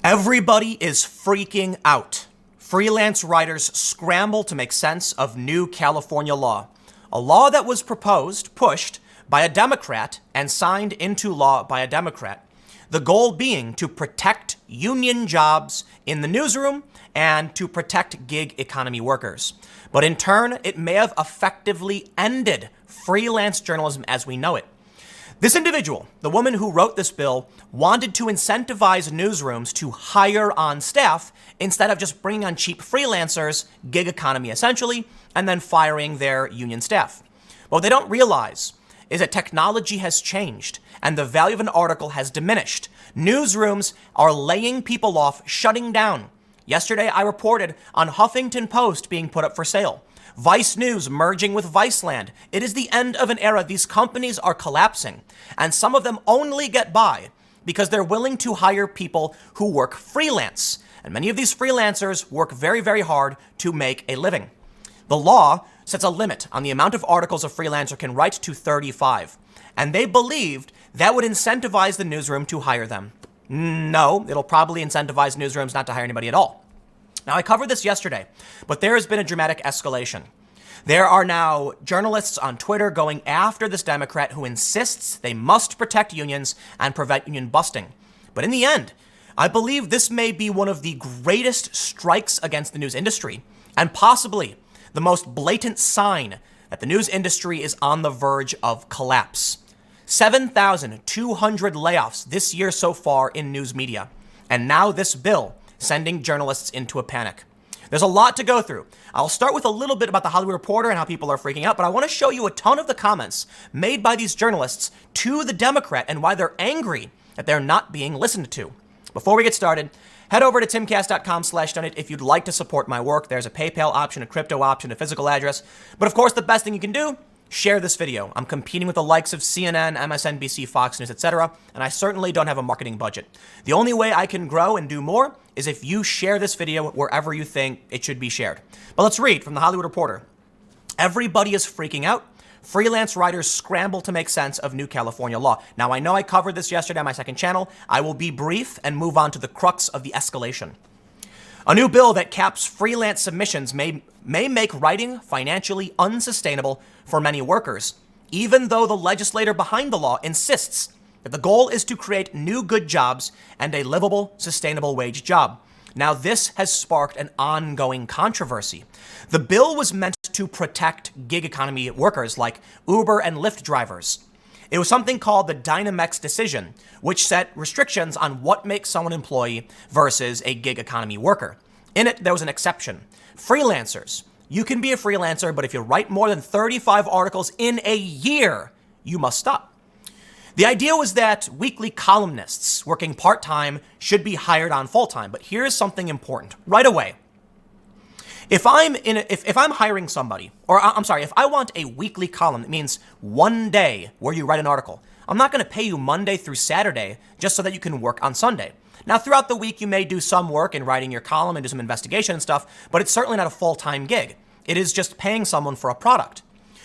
Everybody is freaking out. Freelance writers scramble to make sense of new California law. A law that was pushed by a Democrat and signed into law by a Democrat. The goal being to protect union jobs in the newsroom and to protect gig economy workers. But in turn, it may have effectively ended freelance journalism as we know it. This individual, the woman who wrote this bill, wanted to incentivize newsrooms to hire on staff instead of just bringing on cheap freelancers, gig economy essentially, and then firing their union staff. What they don't realize is that technology has changed and the value of an article has diminished. Newsrooms are laying people off, shutting down. Yesterday, I reported on Huffington Post being put up for sale. Vice News merging with Viceland. It is the end of an era. These companies are collapsing, and some of them only get by because they're willing to hire people who work freelance. And many of these freelancers work very, very hard to make a living. The law sets a limit on the amount of articles a freelancer can write to 35, and they believed that would incentivize the newsroom to hire them. No, it'll probably incentivize newsrooms not to hire anybody at all. Now, I covered this yesterday, but there has been a dramatic escalation. There are now journalists on Twitter going after this Democrat who insists they must protect unions and prevent union busting. But in the end, I believe this may be one of the greatest strikes against the news industry and possibly the most blatant sign that the news industry is on the verge of collapse. 7,200 layoffs this year so far in news media. And now this bill sending journalists into a panic. There's a lot to go through. I'll start with a little bit about the Hollywood Reporter and how people are freaking out, but I want to show you a ton of the comments made by these journalists to the Democrat and why they're angry that they're not being listened to. Before we get started, head over to timcast.com/donate if you'd like to support my work. There's a PayPal option, a crypto option, a physical address. But of course, the best thing you can do, share this video. I'm competing with the likes of CNN, MSNBC, Fox News, etc., and I certainly don't have a marketing budget. The only way I can grow and do more is if you share this video wherever you think it should be shared. But let's read from the Hollywood Reporter. Everybody is freaking out. Freelance writers scramble to make sense of new California law. Now, I know I covered this yesterday on my second channel. I will be brief and move on to the crux of the escalation. A new bill that caps freelance submissions may make writing financially unsustainable for many workers, even though the legislator behind the law insists that the goal is to create new good jobs and a livable, sustainable wage job. Now, this has sparked an ongoing controversy. The bill was meant to protect gig economy workers like Uber and Lyft drivers. It was something called the Dynamex decision, which set restrictions on what makes someone an employee versus a gig economy worker. In it, there was an exception. Freelancers. You can be a freelancer, but if you write more than 35 articles in a year, you must stop. The idea was that weekly columnists working part-time should be hired on full-time. But here's something important right away. If I'm hiring somebody, if I want a weekly column, it means one day where you write an article. I'm not going to pay you Monday through Saturday just so that you can work on Sunday. Now, throughout the week, you may do some work in writing your column and do some investigation and stuff, but it's certainly not a full-time gig. It is just paying someone for a product.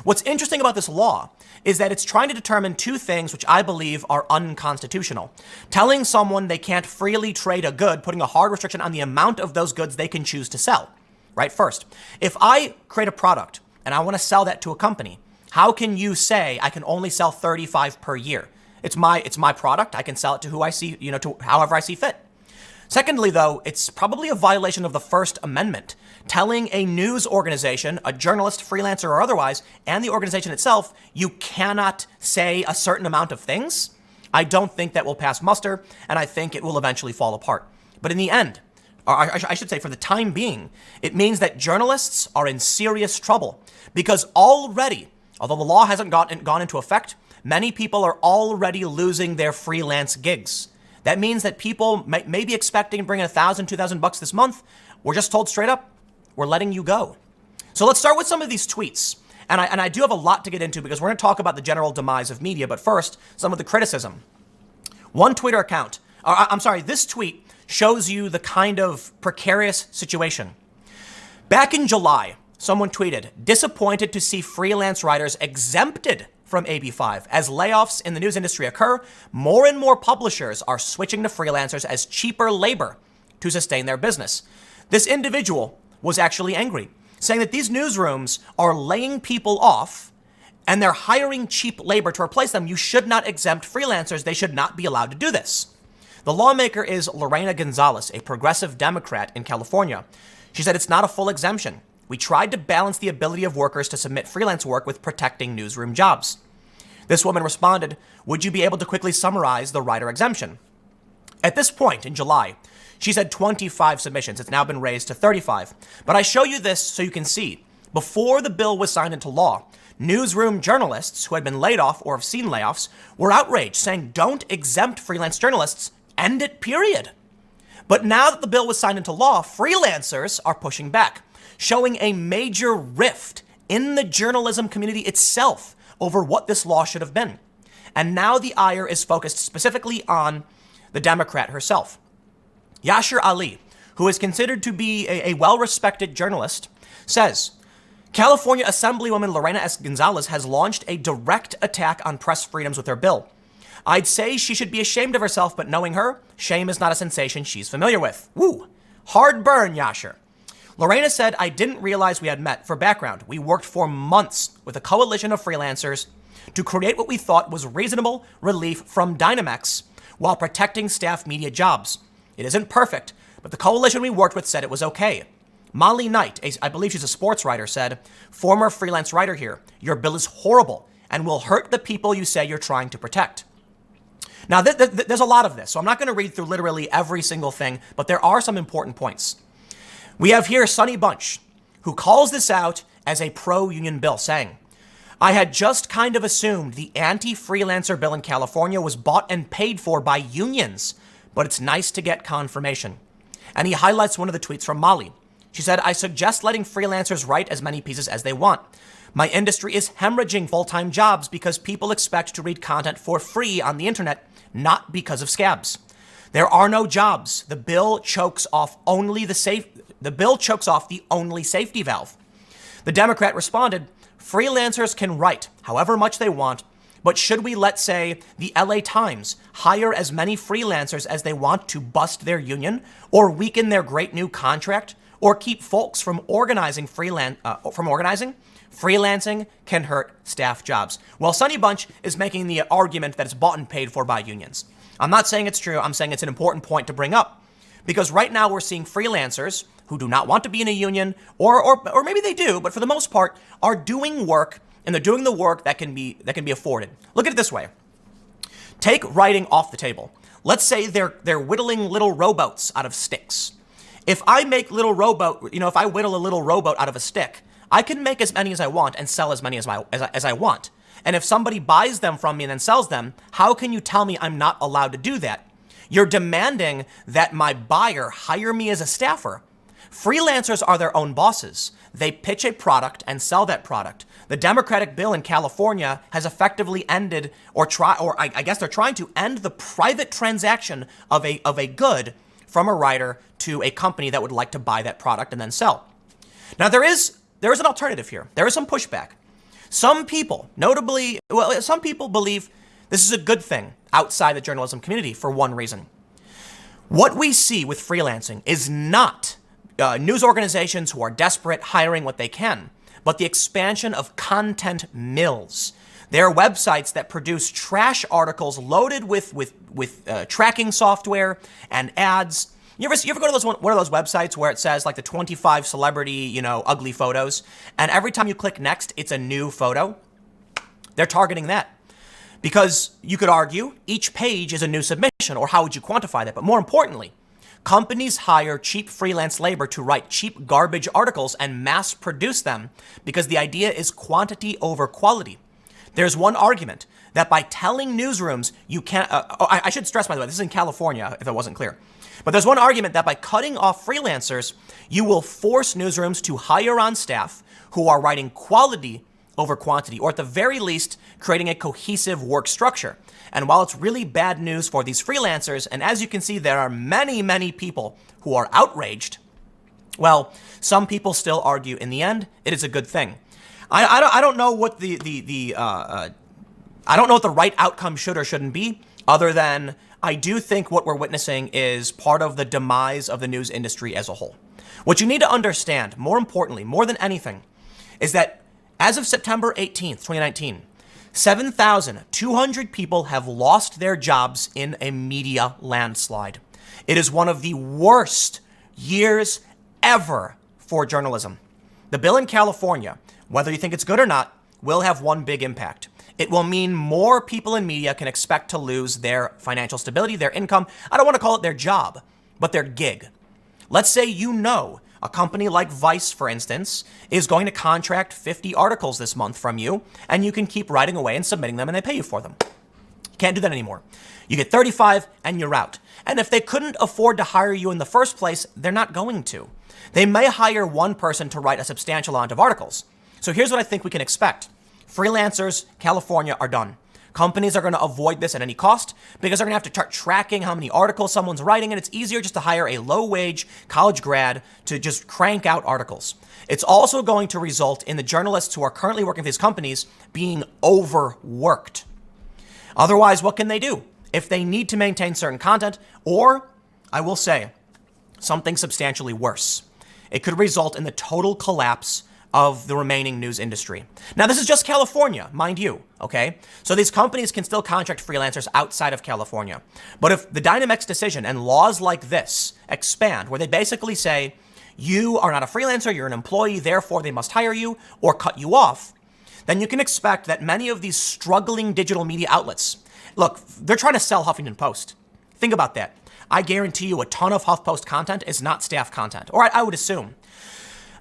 What's interesting about this law is that it's trying to determine two things which I believe are unconstitutional. Telling someone they can't freely trade a good, putting a hard restriction on the amount of those goods they can choose to sell. Right? First, if I create a product and I want to sell that to a company, how can you say I can only sell 35 per year? It's my product. I can sell it to who I see, to however I see fit. Secondly, though, it's probably a violation of the First Amendment, telling a news organization, a journalist, freelancer, or otherwise, and the organization itself, you cannot say a certain amount of things. I don't think that will pass muster, and I think it will eventually fall apart. But in the end, or I should say for the time being, it means that journalists are in serious trouble because already, although the law hasn't gone into effect, many people are already losing their freelance gigs. That means that people may be expecting to bring in $1,000, $2,000 this month. We're just told straight up, we're letting you go. So let's start with some of these tweets. And I do have a lot to get into because we're going to talk about the general demise of media. But first, some of the criticism. One Twitter account, this tweet shows you the kind of precarious situation. Back in July, someone tweeted, disappointed to see freelance writers exempted from AB5. As layoffs in the news industry occur, more and more publishers are switching to freelancers as cheaper labor to sustain their business. This individual was actually angry, saying that these newsrooms are laying people off and they're hiring cheap labor to replace them. You should not exempt freelancers. They should not be allowed to do this. The lawmaker is Lorena Gonzales, a progressive Democrat in California. She said it's not a full exemption. We tried to balance the ability of workers to submit freelance work with protecting newsroom jobs. This woman responded, would you be able to quickly summarize the writer exemption? At this point in July, she said 25 submissions. It's now been raised to 35. But I show you this so you can see. Before the bill was signed into law, newsroom journalists who had been laid off or have seen layoffs were outraged, saying don't exempt freelance journalists, end it, period. But now that the bill was signed into law, freelancers are pushing back, showing a major rift in the journalism community itself over what this law should have been. And now the ire is focused specifically on the Democrat herself. Yashar Ali, who is considered to be a well-respected journalist, says, California Assemblywoman Lorena Gonzales has launched a direct attack on press freedoms with her bill. I'd say she should be ashamed of herself, but knowing her, shame is not a sensation she's familiar with. Woo! Hard burn, Yashar. Lorena said, I didn't realize we had met. For background, we worked for months with a coalition of freelancers to create what we thought was reasonable relief from Dynamex while protecting staff media jobs. It isn't perfect, but the coalition we worked with said it was okay. Molly Knight, I believe she's a sports writer, said, former freelance writer here, your bill is horrible and will hurt the people you say you're trying to protect. Now, there's a lot of this, so I'm not going to read through literally every single thing, but there are some important points. We have here Sonny Bunch, who calls this out as a pro-union bill, saying, I had just kind of assumed the anti-freelancer bill in California was bought and paid for by unions, but it's nice to get confirmation. And he highlights one of the tweets from Molly. She said, I suggest letting freelancers write as many pieces as they want. My industry is hemorrhaging full-time jobs because people expect to read content for free on the internet, not because of scabs. There are no jobs. The bill chokes off the only safety valve. The Democrat responded, freelancers can write however much they want, but should we let, say, the LA Times hire as many freelancers as they want to bust their union or weaken their great new contract or keep folks from organizing? Freelancing can hurt staff jobs. Well, Sonny Bunch is making the argument that it's bought and paid for by unions. I'm not saying it's true. I'm saying it's an important point to bring up because right now we're seeing freelancers who do not want to be in a union or maybe they do, but for the most part are doing work and they're doing the work that can be afforded. Look at it this way. Take writing off the table. Let's say they're whittling little rowboats out of sticks. If I make if I whittle a little rowboat out of a stick, I can make as many as I want and sell as many as I want. And if somebody buys them from me and then sells them, how can you tell me I'm not allowed to do that? You're demanding that my buyer hire me as a staffer. Freelancers are their own bosses. They pitch a product and sell that product. The Democratic bill in California has effectively ended I guess they're trying to end the private transaction of a good from a writer to a company that would like to buy that product and then sell. Now there is an alternative here. There is some pushback. Some people believe this is a good thing outside the journalism community for one reason. What we see with freelancing is not news organizations who are desperate hiring what they can, but the expansion of content mills. There are websites that produce trash articles loaded with tracking software and ads. You ever go to one of those websites where it says like the 25 celebrity, ugly photos, and every time you click next, it's a new photo? They're targeting that. Because you could argue each page is a new submission, or how would you quantify that? But more importantly, companies hire cheap freelance labor to write cheap garbage articles and mass produce them because the idea is quantity over quality. There's one argument that by telling newsrooms you can't, I should stress, by the way, this is in California, if it wasn't clear. But there's one argument that by cutting off freelancers, you will force newsrooms to hire on staff who are writing quality over quantity, or at the very least, creating a cohesive work structure. And while it's really bad news for these freelancers, and as you can see, there are many, many people who are outraged, well, some people still argue in the end, it is a good thing. I don't know what I don't know what the right outcome should or shouldn't be, other than I do think what we're witnessing is part of the demise of the news industry as a whole. What you need to understand, more importantly, more than anything, is that as of September 18th, 2019, 7,200 people have lost their jobs in a media landslide. It is one of the worst years ever for journalism. The bill in California, whether you think it's good or not, will have one big impact. It will mean more people in media can expect to lose their financial stability, their income. I don't want to call it their job, but their gig. Let's say a company like Vice, for instance, is going to contract 50 articles this month from you, and you can keep writing away and submitting them, and they pay you for them. You can't do that anymore. You get 35 and you're out. And if they couldn't afford to hire you in the first place, they're not going to. They may hire one person to write a substantial amount of articles. So here's what I think we can expect. Freelancers, California, are done. Companies are going to avoid this at any cost because they're going to have to start tracking how many articles someone's writing, and it's easier just to hire a low-wage college grad to just crank out articles. It's also going to result in the journalists who are currently working for these companies being overworked. Otherwise, what can they do? If they need to maintain certain content, or, I will say, something substantially worse. It could result in the total collapse of the remaining news industry. Now, this is just California, mind you, okay? So these companies can still contract freelancers outside of California. But if the Dynamex decision and laws like this expand, where they basically say, you are not a freelancer, you're an employee, therefore they must hire you or cut you off, then you can expect that many of these struggling digital media outlets, look, they're trying to sell Huffington Post. Think about that. I guarantee you a ton of HuffPost content is not staff content, or I would assume.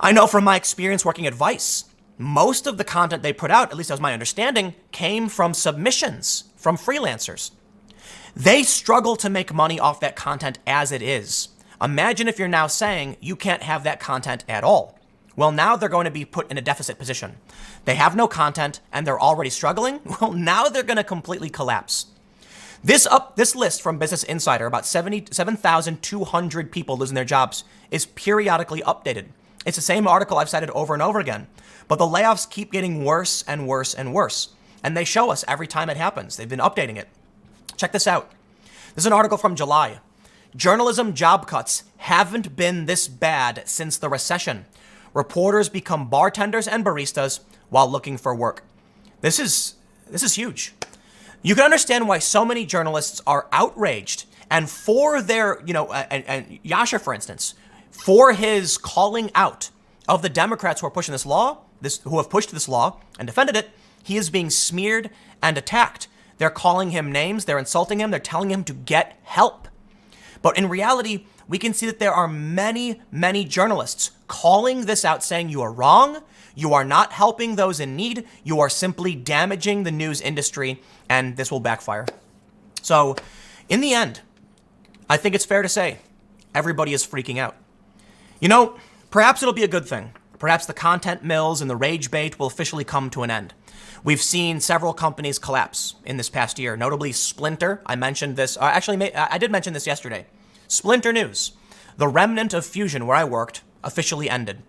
I know from my experience working at Vice, most of the content they put out, at least that was my understanding, came from submissions from freelancers. They struggle to make money off that content as it is. Imagine if you're now saying you can't have that content at all. Well, now they're going to be put in a deficit position. They have no content and they're already struggling. Well, now they're going to completely collapse. This list from Business Insider, about 7,200 people losing their jobs, is periodically updated. It's the same article I've cited over and over again, but the layoffs keep getting worse and worse and worse. And they show us every time it happens. They've been updating it. Check this out. This is an article from July. Journalism job cuts haven't been this bad since the recession. Reporters become bartenders and baristas while looking for work. This is huge. You can understand why so many journalists are outraged, and for their, and Yasha, for instance, for his calling out of the Democrats who are pushing this law, who have pushed this law and defended it, he is being smeared and attacked. They're calling him names, they're insulting him, they're telling him to get help. But in reality, we can see that there are many, many journalists calling this out, saying you are wrong, you are not helping those in need, you are simply damaging the news industry, and this will backfire. So, in the end, I think it's fair to say everybody is freaking out. Perhaps it'll be a good thing. Perhaps the content mills and the rage bait will officially come to an end. We've seen several companies collapse in this past year, notably Splinter. I mentioned this. I did mention this yesterday. Splinter News, the remnant of Fusion where I worked, officially ended.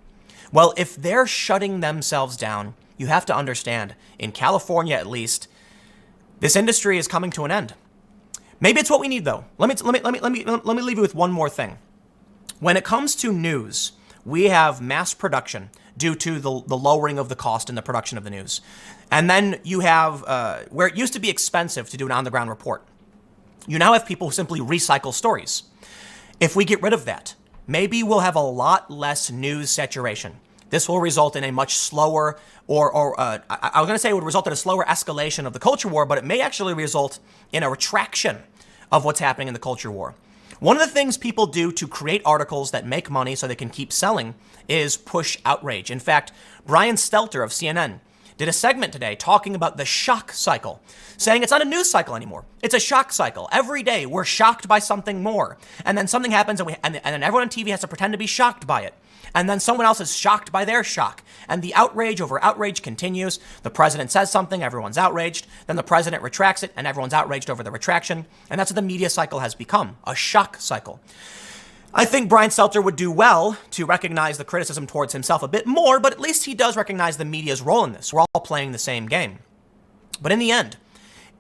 Well, if they're shutting themselves down, you have to understand, in California at least, this industry is coming to an end. Maybe it's what we need, though. Let me leave you with one more thing. When it comes to news, we have mass production due to the lowering of the cost in the production of the news. And then you have, where it used to be expensive to do an on-the-ground report, you now have people who simply recycle stories. If we get rid of that, maybe we'll have a lot less news saturation. This will result in a much slower, I was going to say it would result in a slower escalation of the culture war, but it may actually result in a retraction of what's happening in the culture war. One of the things people do to create articles that make money so they can keep selling is push outrage. In fact, Brian Stelter of CNN did a segment today talking about the shock cycle, saying it's not a news cycle anymore. It's a shock cycle. Every day we're shocked by something more. And then something happens and then everyone on TV has to pretend to be shocked by it. And then someone else is shocked by their shock. And the outrage over outrage continues. The president says something, everyone's outraged. Then the president retracts it, and everyone's outraged over the retraction. And that's what the media cycle has become, a shock cycle. I think Brian Stelter would do well to recognize the criticism towards himself a bit more, but at least he does recognize the media's role in this. We're all playing the same game. But in the end,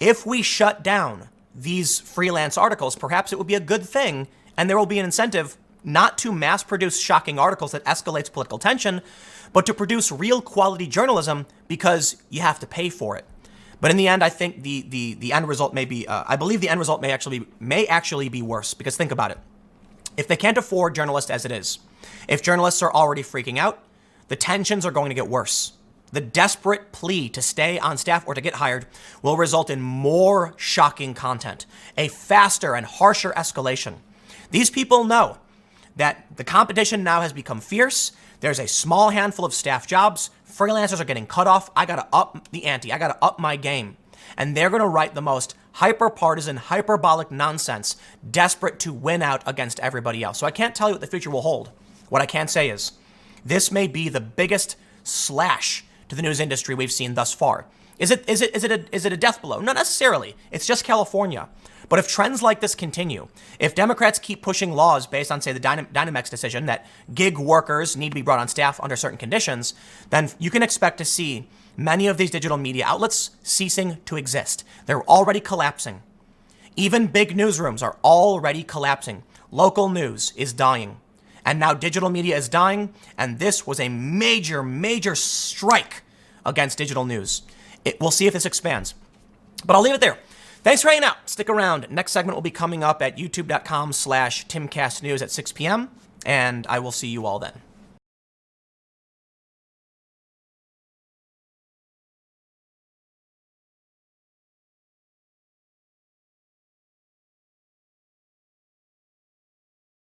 if we shut down these freelance articles, perhaps it would be a good thing, and there will be an incentive not to mass produce shocking articles that escalates political tension, but to produce real quality journalism because you have to pay for it. But in the end, I think the end result may be, I believe the end result may actually be worse, because think about it. If they can't afford journalists as it is, if journalists are already freaking out, the tensions are going to get worse. The desperate plea to stay on staff or to get hired will result in more shocking content, a faster and harsher escalation. These people know that the competition now has become fierce. There's a small handful of staff jobs. Freelancers are getting cut off. I got to up the ante. I got to up my game. And they're going to write the most hyper-partisan, hyperbolic nonsense, desperate to win out against everybody else. So I can't tell you what the future will hold. What I can say is this may be the biggest slash to the news industry we've seen thus far. Is it a death blow? Not necessarily. It's just California. But if trends like this continue, if Democrats keep pushing laws based on, say, the Dynamex decision that gig workers need to be brought on staff under certain conditions, then you can expect to see many of these digital media outlets ceasing to exist. They're already collapsing. Even big newsrooms are already collapsing. Local news is dying. And now digital media is dying, and this was a major, major strike against digital news. We'll see if this expands. But I'll leave it there. Thanks for hanging out. Stick around. Next segment will be coming up at youtube.com/TimCastNews at 6 p.m., and I will see you all then.